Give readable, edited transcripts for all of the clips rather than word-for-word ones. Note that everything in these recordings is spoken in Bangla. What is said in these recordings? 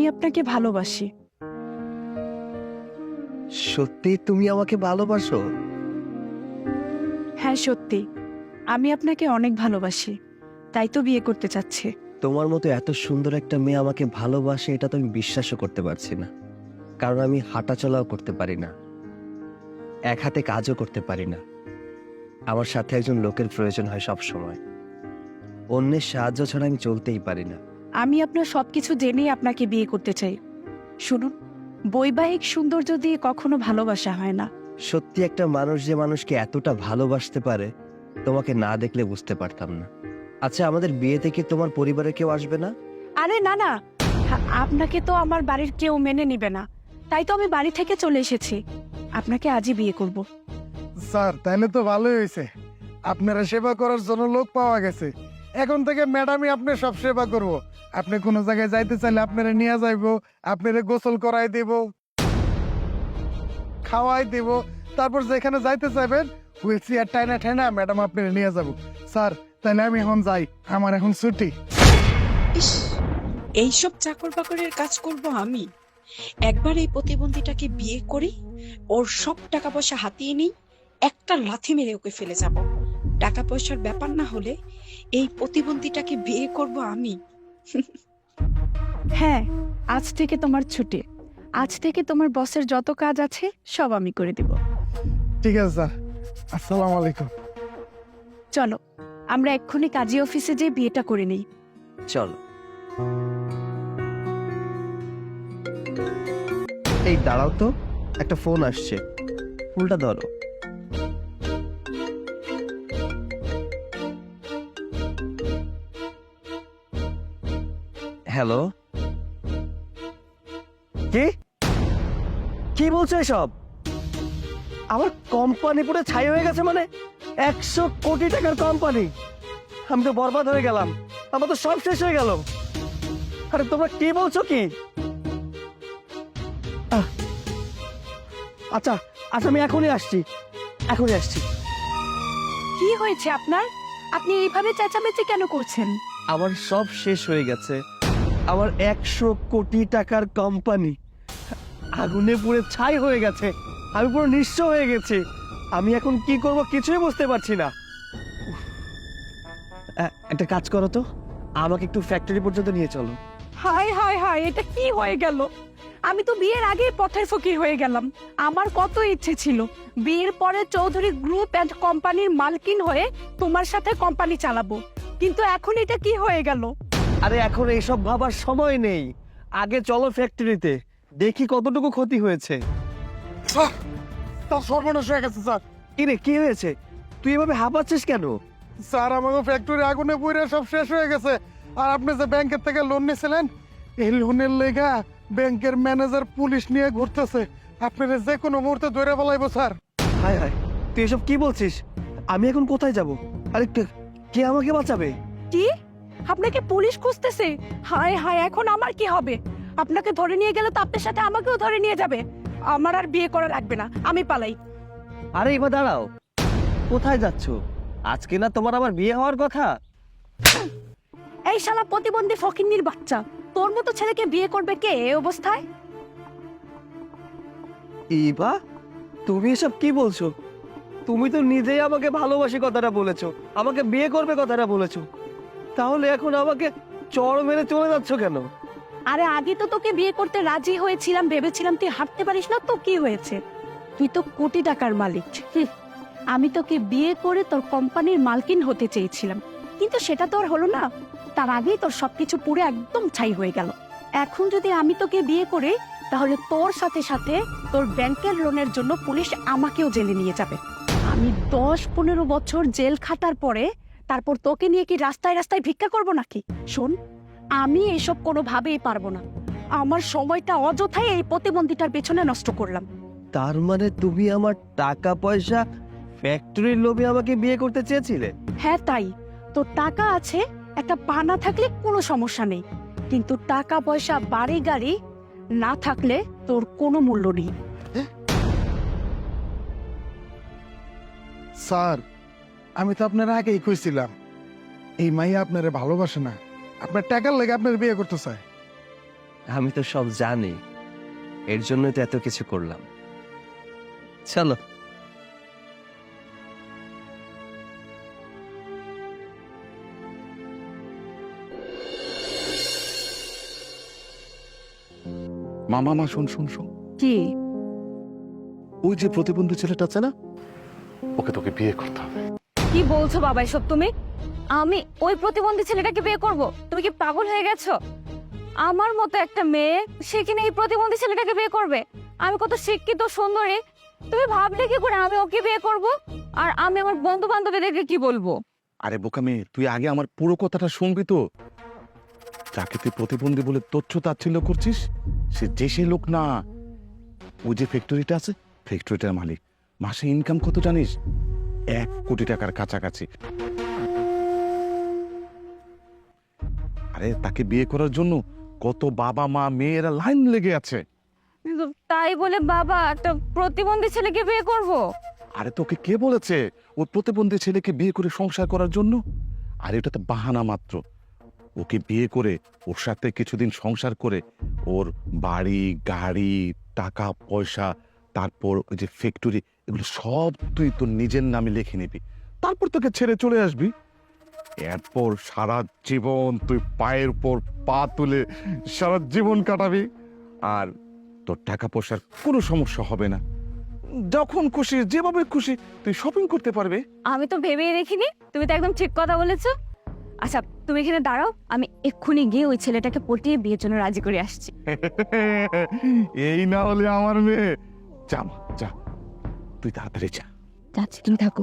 আমি আপনাকে ভালোবাসি। সত্যি তুমি আমাকে ভালোবাসো? হ্যাঁ সত্যি, আমি আপনাকে অনেক ভালোবাসি, তাই তো বিয়ে করতে চাচ্ছি। তোমার মতো এত সুন্দর একটা মেয়ে আমাকে ভালোবাসে এটা তো আমি বিশ্বাসও করতে পারছি না। কারণ আমি হাঁটাচলাও করতে পারি না, এক হাতে কাজও করতে পারি না। আমার সাথে একজন লোকের প্রয়োজন হয় সব সময়। অন্যের সাহায্য ছাড়া আমি চলতেই পারি না। আমি আপনার সবকিছু জেনেই আপনাকে বিয়ে করতে চাই। শুনুন, বৈবাহিক সৌন্দর্য দিয়ে কখনো ভালোবাসা হয় না। সত্যি একটা মানুষ যে মানুষকে এতটা ভালোবাসতে পারে তোমাকে না দেখলে বুঝতে পারতাম না। আচ্ছা, আমাদের বিয়েতে কি তোমার পরিবারের কেউ আসবে না? আরে না না, আপনাকে তো আমার বাড়ির কেউ মেনে নিবে না, তাই তো আমি বাড়ি থেকে চলে এসেছি। আপনাকে আজই বিয়ে করব। স্যার তাইলে তো ভালোই হয়েছে, আপনারা সেবা করার জন্য লোক পাওয়া গেছে। এখন থেকে ম্যাডামই আপনার সব সেবা করব। আপনি কোনো জায়গায় যাইতে চাইলে আপনারা নিয়ে যাইবো, আপনারা গোসল করাই দেব, খাওয়াই দেব। তারপর যেখানে যাইতে চাইবেন হুইল চেয়ার টাইনা ঠাইনা ম্যাডাম আপনারা নিয়ে যাব। স্যার তাইলে আমি এখন যাই, আমার এখন ছুটি। ইস, এইসব চাকর বাকরের কাজ করব আমি? একবার এই প্রতিবন্ধীটাকে বিয়ে করি, ওর সব টাকা পয়সা হাতিয়ে নিই, একটা লাথি মেরে ওকে ফেলে যাব। টাকা পয়সার ব্যাপার না হলে এই প্রতিবন্ধীটাকে বিয়ে করব আমি। হ্যাঁ, আজ থেকে তোমার ছুটি। আজ থেকে তোমার বসের যত কাজ আছে সব আমি করে দিব। ঠিক আছে স্যার, আসসালামু আলাইকুম। চলো, আমরা এক্ষুনি কাজী অফিসে যেয়ে বিয়েটা করে নিই। চলো। এই দাঁড়াও তো, একটা ফোন আসছে, ফুলটা ধরো। হ্যালো, কি কি বলছো এসব? আমার কোম্পানি পুরো ছাই হয়ে গেছে? মানে 100 কোটি টাকার কোম্পানি, আমি তো বরবাদ হয়ে গেলাম, আমার তো সব শেষ হয়ে গেল। আরে তোমরা কি বলছো কি? আচ্ছা আচ্ছা, আমি এখনই আসছি, এখনই আসছি। কি হয়েছে আপনার? আপনি এইভাবে চেঁচামেচি কেন করছেন? আমার সব শেষ হয়ে গেছে। আমার 100 কোটি টাকার কোম্পানি আগুনে পুড়ে ছাই হয়ে গেছে, আমি পুরো নিঃস্ব হয়ে গেছি। আমি এখন কি করব কিছুই বুঝতে পারছি না। একটা কাজ করো তো, আমাকে একটু ফ্যাক্টরি পর্যন্ত নিয়ে চলো। হায় হায় হায়, এটা কি হয়ে গেল? আমি তো বিয়ের আগেই পথের ফকির হয়ে গেলাম। আমার কত ইচ্ছে ছিল বিয়ের পরে চৌধুরী গ্রুপ অ্যান্ড কোম্পানির মালকিন হয়ে তোমার সাথে কোম্পানি চালাবো, কিন্তু এখন এটা কি হয়ে গেল? আরে এখন এইসব ভাবার সময় নেই, আগে চলো ফ্যাক্টরিতে, দেখি কতটুকু ক্ষতি হয়েছে। স্যার, তার সর্বনাশ হয়ে গেছে স্যার। কিরে, কি হয়েছে? তুই এভাবে হাঁপাচ্ছিস কেন? স্যার আমাকে ফ্যাক্টরি আগুনে পুড়ে সব শেষ হয়ে গেছে। আর আপনি যে ব্যাংকের থেকে লোন নিয়েছিলেন, এই লোনের লেগা ব্যাংকের ম্যানেজার পুলিশ নিয়ে ঘুরতেছে। আপনারা যে কোনো মুহূর্তে ধরে ফেলাইবো স্যার। হায় হায়, তুই এসব কি বলছিস? আমি এখন কোথায় যাব? আরে কে আমাকে বাঁচাবে? কি? আপনাকে পুলিশ খুঁজতেছে? হায় হায়, এখন আমার কি হবে? আপনাকে ধরে নিয়ে গেলে তো আপনার সাথে আমাকেও ধরে নিয়ে যাবে। আমার আর বিয়ে করা লাগবে না, আমি পালাই। আরে এবার দাঁড়াও, কোথায় যাচ্ছ? আজকে না তোমার আবার বিয়ে হওয়ার কথা? এই শালা প্রতিবন্ধী ফকিন্নির বাচ্চা, তোর মতো ছেলেকে বিয়ে করবে কে এই অবস্থায়? ইবা, তুমি এসব কি বলছো? তুমি তো নিজেই আমাকে ভালোবাসি কথাটা বলেছো, আমাকে বিয়ে করবে কথাটা বলেছো, তাহলে এখন আমাকে চড় মেরে চলে যাচ্ছ কেন? আরে আগে তো তোকে বিয়ে করতে রাজি হয়েছিলাম, ভেবেছিলাম তুই হাঁটতে পারিস না, তো কি হয়েছে? তুই তো কোটি টাকার মালিক। আমি তোকে বিয়ে করে তোর কোম্পানির মালকিন হতে চেয়েছিলাম, কিন্তু সেটা তো আর হলো না। তার আগেই তোর সবকিছু পুরো একদম ছাই হয়ে গেল। এখন যদি আমি তোকে বিয়ে করি, তাহলে তোর সাথে সাথে তোর ব্যাংকের লোনের জন্য পুলিশ আমাকেও জেলে নিয়ে যাবে। আমি 10-15 বছর জেল খাটার পরে তারপর তোকে নিয়ে কি রাস্তায় রাস্তায় ভিক্ষা করব নাকি? শোন, আমি এসব কোনোভাবেই পারবো না। আমার সময়টা অযথাই এই প্রতিবন্ধীটার পেছনে নষ্ট করলাম। তার মানে তুমি আমার টাকা পয়সা, ফ্যাক্টরির লোভে আমাকে বিয়ে করতে চেয়েছিলে? হ্যাঁ তাই। তোর টাকা আছে, একটা পা না থাকলে কোনো সমস্যা নেই, কিন্তু টাকা পয়সা বাড়ি গাড়ি না থাকলে তোর কোনো মূল্য নেই। স্যার আমি তো আপনার আগেই খুঁজছিলাম, এই মাইয়া আপনারে ভালোবাসে না, আপনার টাকার লেগে আপনার বিয়ে করতে চায়। আমি তো সব জানি, এর জন্যই তো এত কিছু করলাম। চলো। মা শোন শোন শোন, কি? ওই যে প্রতিবন্ধী ছেলেটা আছে না, ওকে তোকে বিয়ে করতে হবে। কি বলছো বাবা এসব তুমি? আমি ওই প্রতিবন্ধী ছেলেটাকে বিয়ে করব? তুমি কি পাগল হয়ে গেছো? আমার মতো একটা মেয়ে সে কিনা এই প্রতিবন্ধী ছেলেটাকে বিয়ে করবে? আমি কত শিক্ষিত সুন্দরী, তুমি ভাবলে কি করে আমি ওকে বিয়ে করব? আর আমি আমার বন্ধু বান্ধবীদেরকে কি বলবো? আরে বোকা মেয়ে, তুই আগে আমার পুরো কথাটা শুনবি তো। যাকে তুই প্রতিবন্ধী বলে তুচ্ছ তাচ্ছিল্য করছিস, সে যে সে লোক না। ওই যে ফ্যাক্টরিটা আছে, ফ্যাক্টরিটার মালিক। মাসে ইনকাম কত জানিস? 1 কোটি টাকার কাছাকাছি। আরে তাকে বিয়ে করার জন্য কত বাবা মা মেয়েরা লাইন লেগে আছে। কিন্তু তাই বলে বাবা একটা প্রতিবন্ধী ছেলেকে বিয়ে করব? আরে তোকে কে বলেছে ওর প্রতিবন্ধী ছেলেকে বিয়ে করে সংসার করার জন্য? আর এটা তো বাহানা মাত্র। ওকে বিয়ে করে ওর সাথে কিছুদিন সংসার করে ওর বাড়ি গাড়ি টাকা পয়সা, তারপর ওই যে ফ্যাক্টরি, এগুলো সব তুই তোর নিজের নামে লিখে নিবি। তারপর তোকে ছেড়ে চলে আসবি। এরপর সারা জীবন তুই পায়ের উপর পা তুলে সারা জীবন কাটাবি। আর তোর টাকা পয়সার কোনো সমস্যা হবে না। যখন খুশি যেভাবে খুশি তুই শপিং করতে পারবে। আমি তো ভেবেই দেখিনি, তুমি তো একদম ঠিক কথা বলেছো। আচ্ছা তুমি এখানে দাঁড়াও, আমি এক্ষুনি গিয়ে ওই ছেলেটাকে পটিয়ে বিয়ের জন্য রাজি করে আসছি। এই না হলে আমার মেয়ে। যা মা, যা, তুই তাড়াতাড়ি যা। যাচ্ছি, তুমি থাকো।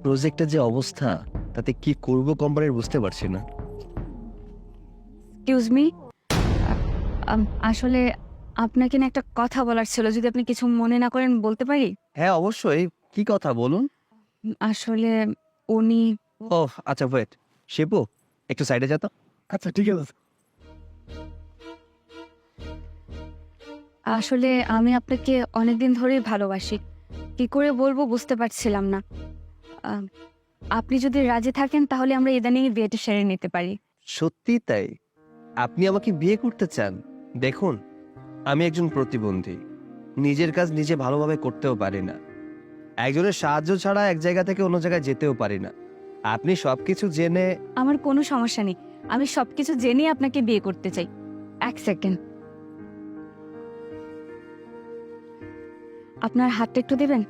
প্রজেক্টের যে অবস্থা, তাতে কি করব কোম্পানির বুঝতে পারছি না। এক্সকিউজ মি, আসলে আপনাকে না একটা কথা বলার ছিল, যদি আপনি কিছু মনে না করেন বলতে পারি? হ্যাঁ অবশ্যই, কি কথা বলুন। আসলে উনি, ও আচ্ছা, ওয়েট। শিপু, একটু সাইডে যা তো। আচ্ছা ঠিক আছে। আসলে আমি আপনাকে অনেকদিন ধরেই ভালোবাসি, কি করে বলবো বুঝতে পারছিলাম না। আহ, আপনি যদি রাজি থাকেন তাহলে আমরা ইদানিং বিয়েটা সেরে নিতে পারি। সত্যি তাই? আপনি আমাকে বিয়ে করতে চান? দেখুন, আমি একজন প্রতিবন্ধী, নিজের কাজ নিজে ভালোভাবে করতেও পারি না, একজনের সাহায্য ছাড়া এক জায়গা থেকে অন্য জায়গায় যেতেও পারি না। আপনি সবকিছু জেনে। আমার কোনো সমস্যা নেই, আমি সবকিছু জেনে আপনাকে বিয়ে করতে চাই। এক সেকেন্ড, আপনার হাতটা একটু দেবেন।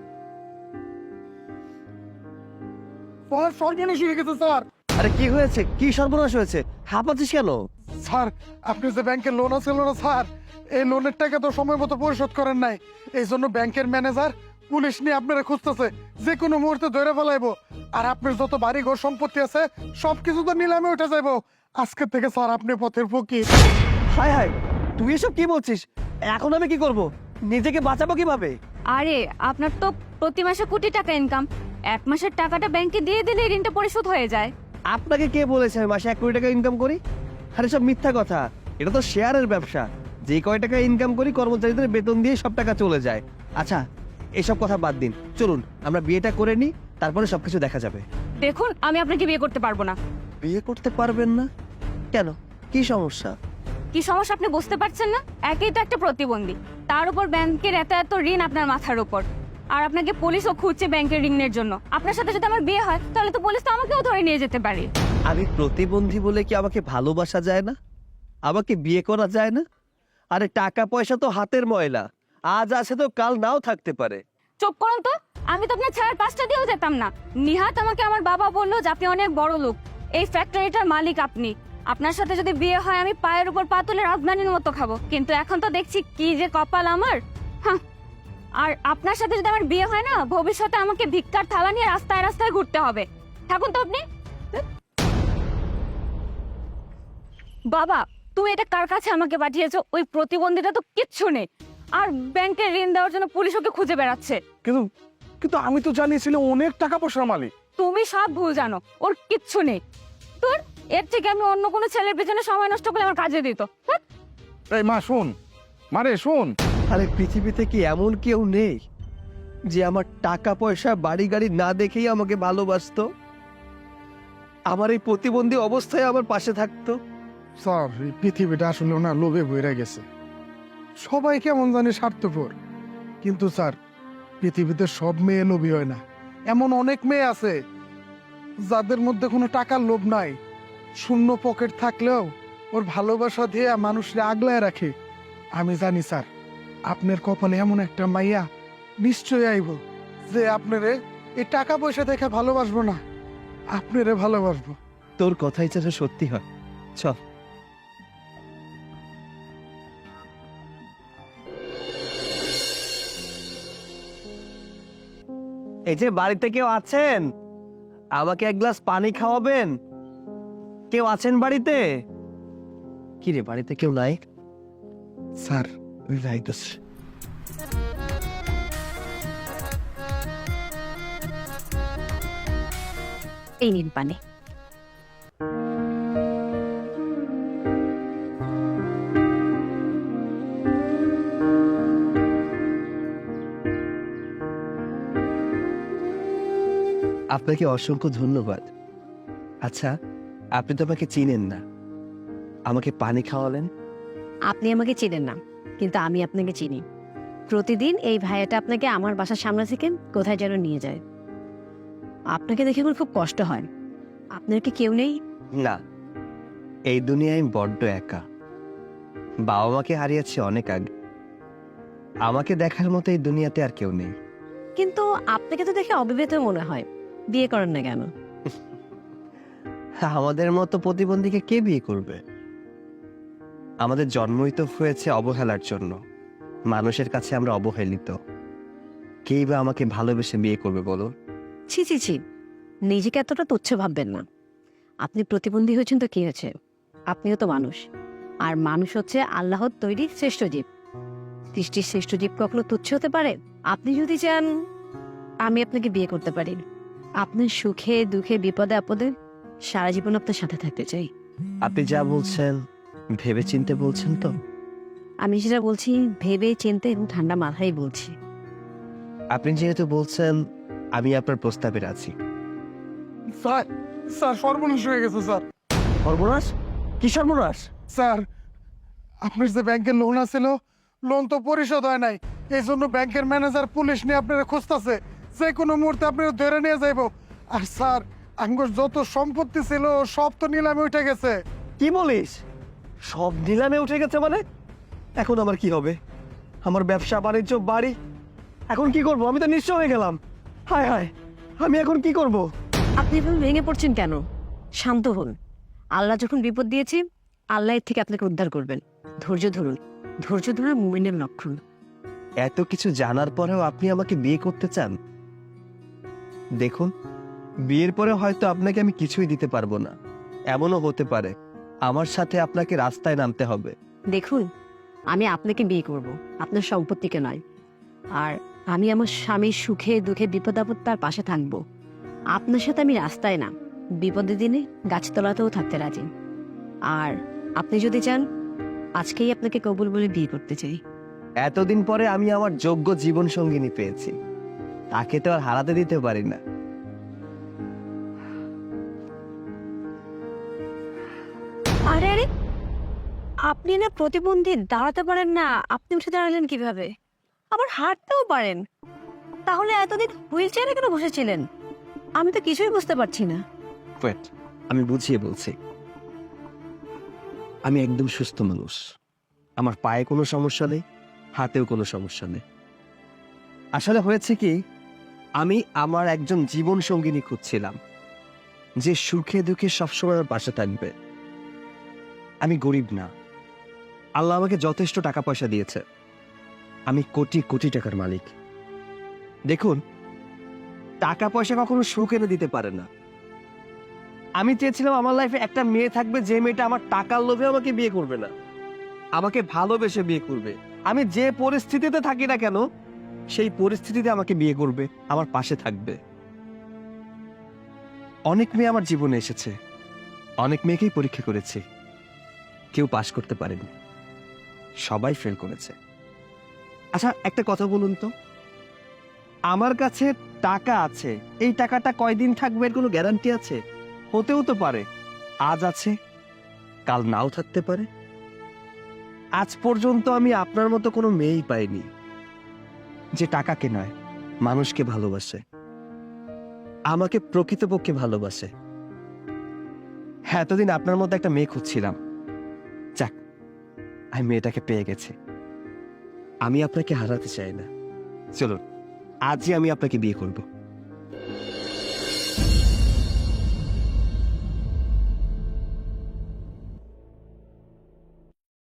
স্যার সর্বনাশ হয়ে গেছে স্যার। আরে কি হয়েছে? কি সর্বনাশ হয়েছে? হাঁপাচ্ছিস কেন? স্যার আপনি যে ব্যাংকের লোন আছে না স্যার, এই লোনের টাকা তো সময় মতো পরিশোধ করেন নাই। এই জন্য ব্যাংকের ম্যানেজার পুলিশ নিয়ে আপনারা খুঁজতেছে, যে কোনো মুহূর্তে ধরে ফেলাইবো। আর আপনার যত বাড়ি ঘর সম্পত্তি আছে সবকিছু তো নিলামে উঠে যাইবো। আজকে থেকে স্যার আপনি পথের ফকির। হায় হায়, তুই এসব কি বলছিস? এখন আমি কি করব? নিজেকে বাঁচাবো কিভাবে? আরে আপনার তো প্রতি মাসে কোটি টাকা ইনকাম, 1 মাসের টাকাটা ব্যাংকে দিয়ে দিলে ঋণটা পরিশোধ হয়ে যায়। আপনাকে কে বলেছে আমি মাসে 1 কোটি টাকা ইনকাম করি? আরে সব মিথ্যা কথা। এটা তো শেয়ারের ব্যবসা, যে কয় টাকা ইনকাম করি কর্মচারীদের বেতন দিয়ে সব টাকা চলে যায়। আচ্ছা এসব কথা বাদ দিন, চলুন আমরা বিয়েটা করে নিই, তারপরে সবকিছু দেখা যাবে। দেখুন আমি আপনাকে বিয়ে করতে পারবো না। বিয়ে করতে পারবেন না কেন? কি সমস্যা? কি সমস্যা আপনি বুঝতে পারছেন না? একই তো একটা প্রতিবন্ধী, তার উপর ব্যাংকের এত এত ঋণ আপনার মাথার উপর, আর আপনাকে পুলিশও খুঁজছে ব্যাংকের ঋণের জন্য। আপনার সাথে যদি আমার বিয়ে হয় তাহলে তো পুলিশ তো আমাকেও ধরে নিয়ে যেতে পারে। আমি প্রতিবন্ধী বলে কি আমাকে ভালোবাসা যায় না? আমাকে বিয়ে করা যায় না? আরে টাকা পয়সা তো হাতের ময়লা, আজ আছে তো কাল নাও থাকতে পারে। চুপ করুন তো, আমি তো আপনার ছায়ার পাশটা দিয়েও যেতাম না। নিহাত আমাকে আমার বাবা বললো যে আপনি অনেক বড় লোক, এই ফ্যাক্টরিটার মালিক আপনি, আপনার সাথে যদি বিয়ে হয় আমি পায়ের উপর পা তুলে রাজধানীর মতো খাবো। কিন্তু এখন তো দেখছি কি যে কপাল আমার। হ্যাঁ, আর আপনার সাথে যদি আমার বিয়ে হয় না, ভবিষ্যতে আমাকে ভিক্ষার থালা নিয়ে রাস্তায় রাস্তায় ঘুরতে হবে। থাকুন তো আপনি। বাবা তুমি এটা কার কাছে আমাকে পাঠিয়েছো? ওই প্রতিবন্ধীটা তো কিচ্ছু নেই, আর ব্যাংকের ঋণ দেওয়ার জন্য পুলিশ ওকে খুঁজে বেড়াচ্ছে। কিন্তু কিন্তু আমি তো জানিয়েছিলাম অনেক টাকা পয়সার মালিক। তুমি সব ভুল জানো, ওর কিচ্ছু নেই। তোর এর থেকে আমি অন্য কোনো ছেলের পেছনে সময় নষ্ট করে আমার কাজে দিত। এই মা শোন, মারে শোন। আরে পৃথিবীতে কি এমন কেউ নেই যে আমার টাকা পয়সা বাড়ি গাড়ি না দেখেই আমাকে ভালোবাসতো, আমার এই প্রতিবন্ধী অবস্থায় আমার পাশে থাকতো? স্যার এই পৃথিবীটা আসলে না লোভে বইরা গেছে। সবাই কেমন জানি স্বার্থপর, কিন্তু স্যার পৃথিবীতে সব মেয়ে লোভী হয় না। এমন অনেক মেয়ে আছে যাদের মধ্যে কোনো টাকার লোভ নাই, শূন্য পকেট থাকলেও ওর ভালোবাসা দিয়ে মানুষরা আগলায় রাখে। আমি জানি স্যার আপনার কপালে এমন একটা মাইয়া নিশ্চয়ই আইব যে আপনারে এই টাকা পয়সা দেখে ভালোবাসবো না, আপনারে ভালোবাসবো। তোর কথাই যেন সত্যি হয়। চল। এই যে বাড়িতে কেউ আছেন, আমাকে এক গ্লাস পানি খাওয়াবেন? কেউ আছেন বাড়িতে? কি রে, বাড়িতে কেউ নাই? স্যার যাইতেছে। এই নিন পানি। আপনাকে অসংখ্য ধন্যবাদ। আচ্ছা, আপনি তো আমাকে চিনেন না, আমাকে পানি খাওয়ালেন? আপনি আমাকে চেনেন না, কিন্তু আমি আপনাকে চিনি। প্রতিদিন এই ভাইয়াটা আপনাকে আমার বাসার সামনে থেকে কোথায় যেন নিয়ে যায়। আপনাকে দেখে আমার খুব কষ্ট হয়। আপনার কি কেউ নেই? না, এই দুনিয়ায় আমি বড্ড একা। বাবা মাকে হারিয়েছি অনেক আগে। আমাকে দেখার মতো এই দুনিয়াতে আর কেউ নেই। কিন্তু আপনাকে তো দেখে অবিবাহিত মনে হয়, বিয়ে করেন না কেন? আমাদের মতো প্রতিবন্ধীকে কে বিয়ে করবে? আমাদের জন্মই তো হয়েছে অবহেলার জন্য। মানুষের কাছে আমরা অবহেলিত। কেই বা আমাকে ভালোবেসে বিয়ে করবে বলো? ছি ছি ছি, নিজেকে এতটা তুচ্ছ ভাববেন না। আপনি প্রতিবন্ধী হয়েছেন তো কি হয়েছে, আপনিও তো মানুষ। আর মানুষ হচ্ছে আল্লাহর তৈরি শ্রেষ্ঠ জীব। সৃষ্টির শ্রেষ্ঠ জীব কখনো তুচ্ছ হতে পারে? আপনি যদি চান আমি আপনাকে বিয়ে করতে পারি। আপনার সুখে দুঃখে বিপদে আপদে সারা জীবন আপনার সাথে থাকতে চাই। আপনি যা বলছেন ভেবে চিনতে বলছেন তো? আমি যেটা বলছি ভেবে চিন্তে এবং ঠান্ডা মাথায় বলছি। আপনি যেহেতু বলছেন, আমি আপনার প্রস্তাবে রাজি। স্যার স্যার সর্বনাশ হয়ে গেছে স্যার। সর্বনাশ? কি সর্বনাশ? স্যার আপনার যে ব্যাংকের লোন আছিল, লোন তো পরিশোধ হয় নাই। এই জন্য ব্যাংকের ম্যানেজার পুলিশ নিয়ে আপনারা খুঁজতেছে, যে কোনো মুহূর্তে আপনারা ধরে নিয়ে যাইব। আর স্যার আঙ্গুর যত সম্পত্তি ছিল সব তো নিলামে উঠে গেছে। কি বলিস? সব নিলামে উঠে গেছে মানে? এখন আমার কি হবে? আমার ব্যবসা বাণিজ্য বাড়ি, এখন কি করব? আমি তো নিঃস্ব হয়ে গেলাম। হায় হায়, আমি এখন কি করব? আপনি এভাবে ভেঙে পড়ছেন কেন? শান্ত হন। আল্লাহ যখন বিপদ দিয়েছে, আল্লাহ এর থেকে আপনাকে উদ্ধার করবেন। ধৈর্য ধরুন। ধৈর্য ধরা মুমিনের লক্ষণ। এত কিছু জানার পরেও আপনি আমাকে বিয়ে করতে চান? দেখুন, বিয়ের পরে হয়তো আপনাকে আমি কিছুই দিতে পারবো না। এমনও হতে পারে আমার সাথে আপনাকে রাস্তায় নামতে হবে। দেখুন, আমি আপনাকে বিয়ে করব, আপনার সম্পত্তিকে নয়। আর আমি আমার স্বামীর সুখে দুঃখে বিপদ আপদ তার পাশে থাকবো। আপনার সাথে আমি রাস্তায় না, বিপদের দিনে গাছতলাতেও থাকতে রাজি। আর আপনি যদি চান, আজকেই আপনাকে কবুল বলে বিয়ে করতে চাই। এতদিন পরে আমি আমার যোগ্য জীবন সঙ্গিনী পেয়েছি, তাকে তো আর হারাতে দিতে পারি না। আরে আরে, আপনি না প্রতিবন্ধী, দাঁড়াতে পারেন না, আপনি উঠে দাঁড়ালেন কিভাবে? আবার হাঁটতেও পারেন, তাহলে এতদিন হুইল চেয়ারে কেন বসেছিলেন? আমি তো কিছুই বুঝতে পারছি না। ওয়েট, আমি বুঝিয়ে বলছি। আমি একদম সুস্থ মানুষ। আমার পায়ে কোনো সমস্যা নেই, হাতেও কোনো সমস্যা নেই। আসলে হয়েছে কি, আমি আমার একজন জীবন সঙ্গিনী খুঁজছিলাম, যে সুখে দুঃখে সবসময় আমার পাশে থাকবে। আমি গরিব না, আল্লাহ আমাকে যথেষ্ট টাকা পয়সা দিয়েছে। আমি কোটি কোটি টাকার মালিক। দেখুন, টাকা পয়সা কখনো সুখ এনে দিতে পারে না। আমি চেয়েছিলাম আমার লাইফে একটা মেয়ে থাকবে, যে মেয়েটা আমার টাকার লোভে আমাকে বিয়ে করবে না, আমাকে ভালোবেসে বিয়ে করবে। আমি যে পরিস্থিতিতে থাকি না কেন, সেই পরিস্থিতিতে আমাকে বিয়ে করবে, আমার পাশে থাকবে। অনেক মেয়ে আমার জীবনে এসেছে, অনেক মেয়েকেই পরীক্ষা করেছি, কেউ পাশ করতে পারেনি, সবাই ফেল করেছে। আচ্ছা, একটা কথা বলুন তো, আমার কাছে টাকা আছে, এই টাকাটা কয়দিন থাকবে এর কোনো গ্যারান্টি আছে? হতেও তো পারে আজ আছে, কাল নাও থাকতে পারে। আজ পর্যন্ত আমি আপনার মতো কোনো মেয়েই পাইনি যে টাকাকে নয় মানুষকে ভালোবাসে, আমাকে প্রকৃতপক্ষে ভালোবাসে। হ্যাঁ, এতদিন আপনার মতো একটা মেয়ে খুঁজছিলাম, যাক আমি মেয়েটাকে পেয়ে গেছি। আমি আপনাকে হারাতে চাই না। চলুন আজই আমি আপনাকে বিয়ে করব।